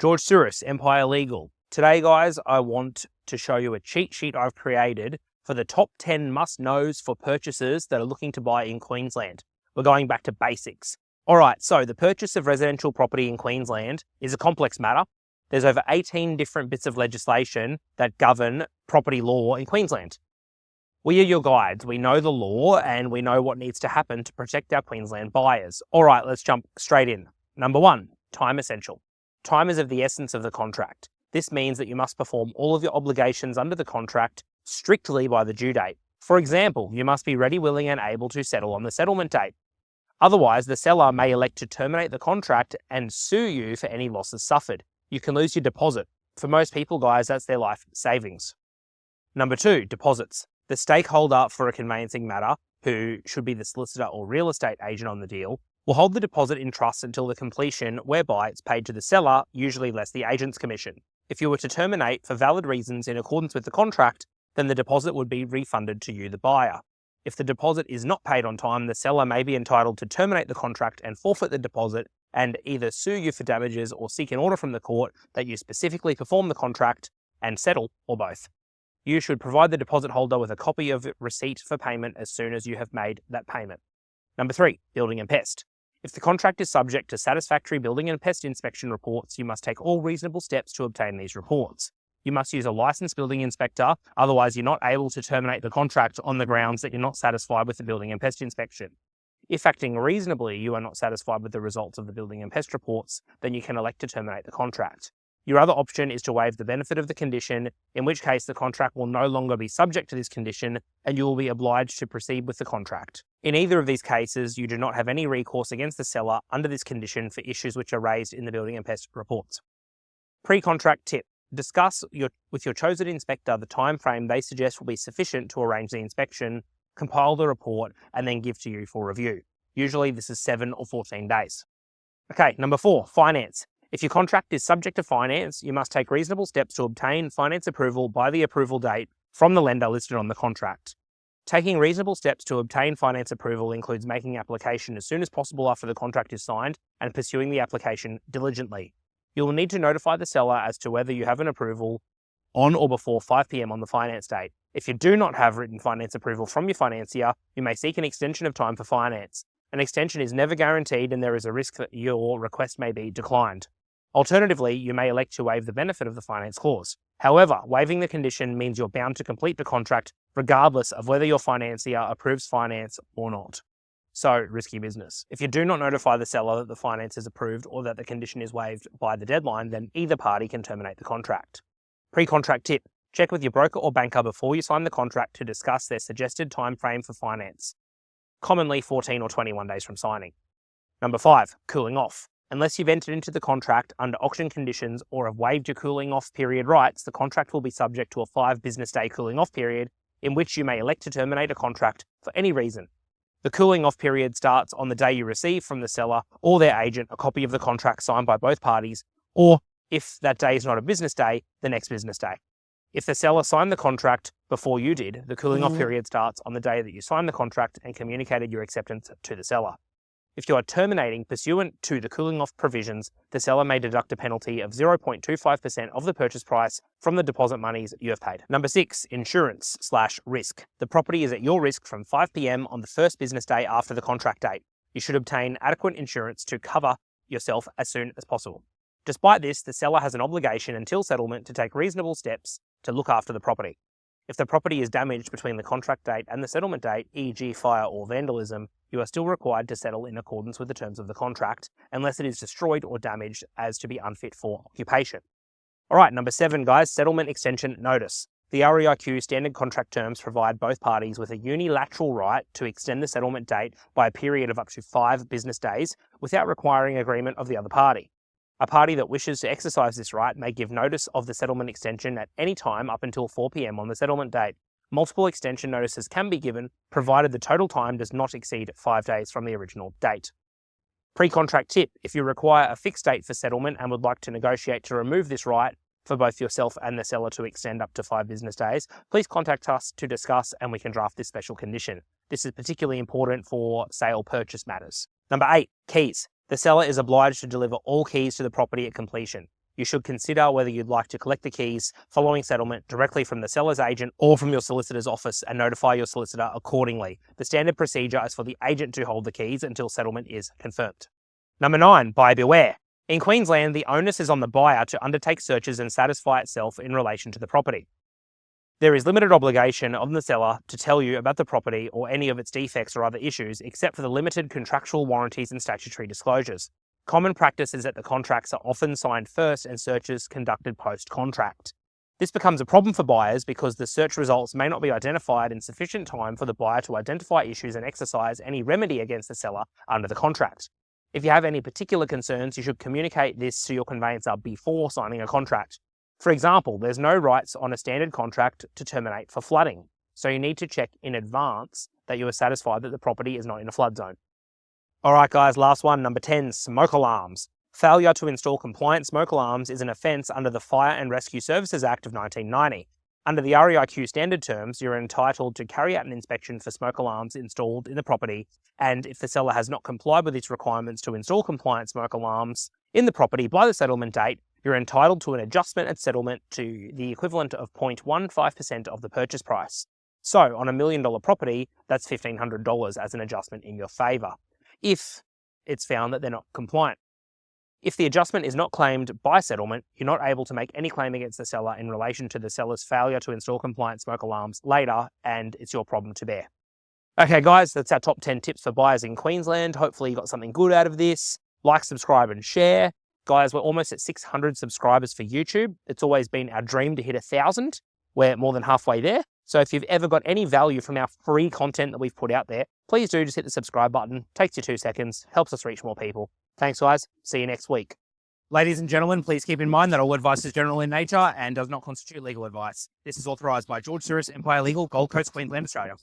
George Souris, Empire Legal. Today, guys, I want to show you a cheat sheet I've created for the top 10 must-knows for purchasers that are looking to buy in Queensland. We're going back to basics. All right, so the purchase of residential property in Queensland is a complex matter. There's over 18 different bits of legislation that govern property law in Queensland. We are your guides. We know the law and we know what needs to happen to protect our Queensland buyers. All right, let's jump straight in. Number 1, time essential. Time is of the essence of the contract. This means that you must perform all of your obligations under the contract strictly by the due date. For example, you must be ready, willing and able to settle on the settlement date. Otherwise, the seller may elect to terminate the contract and sue you for any losses suffered. You can lose your deposit. For most people, guys, that's their life savings. Number 2, deposits. The stakeholder for a conveyancing matter, who should be the solicitor or real estate agent on the deal, will hold the deposit in trust until the completion, whereby it's paid to the seller, usually less the agent's commission. If you were to terminate for valid reasons in accordance with the contract, then the deposit would be refunded to you, the buyer. If the deposit is not paid on time, the seller may be entitled to terminate the contract and forfeit the deposit and either sue you for damages or seek an order from the court that you specifically perform the contract and settle, or both. You should provide the deposit holder with a copy of receipt for payment as soon as you have made that payment. Number 3, building and pest. If the contract is subject to satisfactory building and pest inspection reports, you must take all reasonable steps to obtain these reports. You must use a licensed building inspector, otherwise you're not able to terminate the contract on the grounds that you're not satisfied with the building and pest inspection. If acting reasonably you are not satisfied with the results of the building and pest reports, then you can elect to terminate the contract. Your other option is to waive the benefit of the condition, in which case the contract will no longer be subject to this condition and you will be obliged to proceed with the contract. In either of these cases, you do not have any recourse against the seller under this condition for issues which are raised in the building and pest reports. Pre-contract tip. Discuss with your chosen inspector the time frame they suggest will be sufficient to arrange the inspection, compile the report, and then give to you for review. Usually this is 7 or 14 days. Okay, number 4, finance. If your contract is subject to finance, you must take reasonable steps to obtain finance approval by the approval date from the lender listed on the contract. Taking reasonable steps to obtain finance approval includes making application as soon as possible after the contract is signed and pursuing the application diligently. You will need to notify the seller as to whether you have an approval on or before 5 p.m. on the finance date. If you do not have written finance approval from your financier, you may seek an extension of time for finance. An extension is never guaranteed and there is a risk that your request may be declined. Alternatively, you may elect to waive the benefit of the finance clause. However, waiving the condition means you're bound to complete the contract regardless of whether your financier approves finance or not. So, risky business. If you do not notify the seller that the finance is approved or that the condition is waived by the deadline, then either party can terminate the contract. Pre-contract tip. Check with your broker or banker before you sign the contract to discuss their suggested time frame for finance. Commonly 14 or 21 days from signing. Number 5, cooling off. Unless you've entered into the contract under auction conditions or have waived your cooling off period rights, the contract will be subject to a 5 business day cooling off period in which you may elect to terminate a contract for any reason. The cooling off period starts on the day you receive from the seller or their agent a copy of the contract signed by both parties, or if that day is not a business day, the next business day. If the seller signed the contract before you did, the cooling off period starts on the day that you signed the contract and communicated your acceptance to the seller. If you are terminating pursuant to the cooling off provisions, the seller may deduct a penalty of 0.25% of the purchase price from the deposit monies you have paid. Number 6, insurance/risk. The property is at your risk from 5 p.m. on the first business day after the contract date. You should obtain adequate insurance to cover yourself as soon as possible. Despite this, the seller has an obligation until settlement to take reasonable steps to look after the property. If the property is damaged between the contract date and the settlement date, e.g. fire or vandalism, you are still required to settle in accordance with the terms of the contract, unless it is destroyed or damaged as to be unfit for occupation. All right, number 7, guys, settlement extension notice. The REIQ standard contract terms provide both parties with a unilateral right to extend the settlement date by a period of up to 5 business days without requiring agreement of the other party. A party that wishes to exercise this right may give notice of the settlement extension at any time up until 4 p.m. on the settlement date. Multiple extension notices can be given, provided the total time does not exceed 5 days from the original date. Pre-contract tip. If you require a fixed date for settlement and would like to negotiate to remove this right for both yourself and the seller to extend up to 5 business days, please contact us to discuss and we can draft this special condition. This is particularly important for sale purchase matters. Number 8, keys. The seller is obliged to deliver all keys to the property at completion. you should consider whether you'd like to collect the keys following settlement directly from the seller's agent or from your solicitor's office and notify your solicitor accordingly. The standard procedure is for the agent to hold the keys until settlement is confirmed. Number 9, buyer beware. In Queensland, the onus is on the buyer to undertake searches and satisfy itself in relation to the property. There is limited obligation on the seller to tell you about the property or any of its defects or other issues, except for the limited contractual warranties and statutory disclosures. Common practice is that the contracts are often signed first and searches conducted post-contract. This becomes a problem for buyers because the search results may not be identified in sufficient time for the buyer to identify issues and exercise any remedy against the seller under the contract. If you have any particular concerns, you should communicate this to your conveyancer before signing a contract. For example, there's no rights on a standard contract to terminate for flooding, so you need to check in advance that you are satisfied that the property is not in a flood zone. Alright guys, last one, number 10, smoke alarms. Failure to install compliant smoke alarms is an offence under the Fire and Rescue Services Act of 1990. Under the REIQ standard terms, you're entitled to carry out an inspection for smoke alarms installed in the property, and if the seller has not complied with its requirements to install compliant smoke alarms in the property by the settlement date, you're entitled to an adjustment at settlement to the equivalent of 0.15% of the purchase price. So, on $1 million property, that's $1,500 as an adjustment in your favour, if it's found that they're not compliant. If the adjustment is not claimed by settlement, you're not able to make any claim against the seller in relation to the seller's failure to install compliant smoke alarms later, and it's your problem to bear. Okay guys, that's our top 10 tips for buyers in Queensland. Hopefully you got something good out of this. Like, subscribe and share. Guys, we're almost at 600 subscribers for YouTube. It's always been our dream to hit 1,000. We're more than halfway there. So if you've ever got any value from our free content that we've put out there, please do just hit the subscribe button. Takes you 2 seconds, helps us reach more people. Thanks guys, see you next week. Ladies and gentlemen, please keep in mind that all advice is general in nature and does not constitute legal advice. This is authorised by George Souris Empire Legal, Gold Coast, Queensland, Australia.